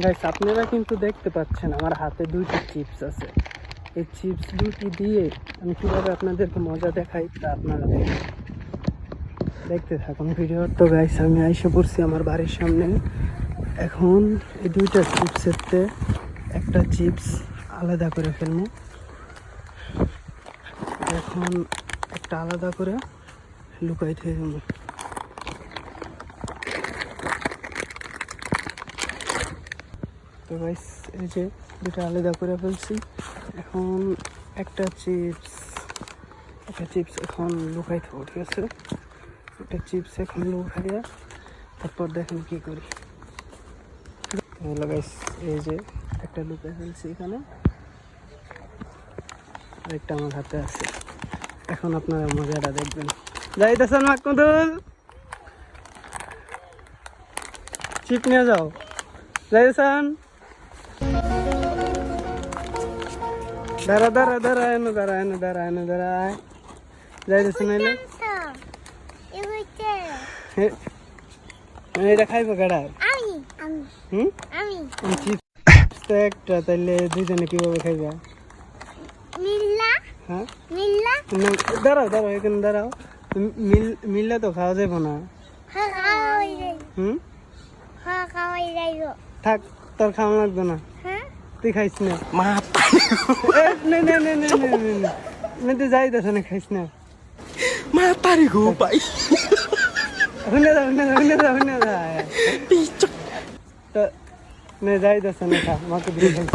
Guys, আপনারা কিন্তু দেখতে পাচ্ছেন আমার হাতে দুইটি চিপস আছে। এই চিপস দুটি দিয়ে আমি কিভাবে আপনাদেরকে মজা দেখাই তা আপনারা দেখতে থাকুন ভিডিও। তো গাইস, আমি আইসা পড়ছি আমার বাড়ির সামনে। এখন এই দুইটা চিপসেরতে একটা চিপস আলাদা করে ফেলবো। এখন একটা আলাদা করে লুকাই ফেলবো। তো গাইস, এই যে দুটো আলাদা করে ফেলছি। এখন একটা চিপস এখন লুকাইতে উঠে গেছে। একটা চিপস এখন লুকাইয়া তারপর দেখেন কি করি। হ্যালো গাইস, এই যে একটা লুকাই ফেলছি এখানে, আরেকটা আমার হাতে আছে। এখন আপনারা মজাটা দেখবেন। যাইতেছেন মাকুদুল, চিপ নিয়ে যাও। যাইতেছেন, দাঁড়া দাঁড়া দাঁড়া এনে দাঁড়া এনে দাঁড়া এনে দাঁড়ায়। যাইতেছেন এনে এটা খাইবো গাড়া। চিপস তো একটা, তাইলে দুজনে কিভাবে খাইবা? হ্যাঁ, দাঁড়াও দাঁড়াও, এখানে দাঁড়াও। মিললে তো খাওয়া যাবো না। থাক, তোর খাওয়া লাগবে না, তুই খাইস না। তুই যাইতেছ না, খাইস না। যাইতেছ না, খা মাকে দিয়ে খাইস।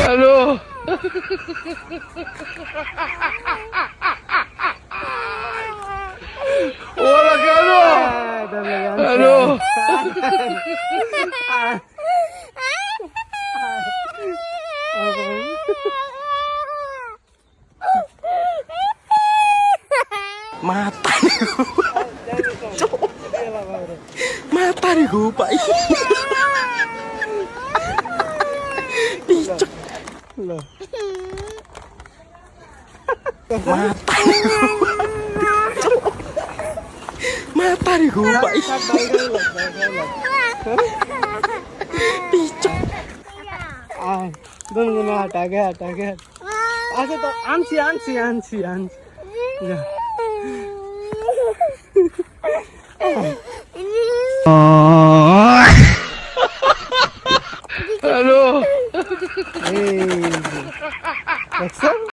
Hello, hola Carlos. Hello. Mata gue, Pak. Picok. Loh. Mata gue, Pak. Picok. Doon hata gaya. Asa to ansi. Ya. Halo. Hey.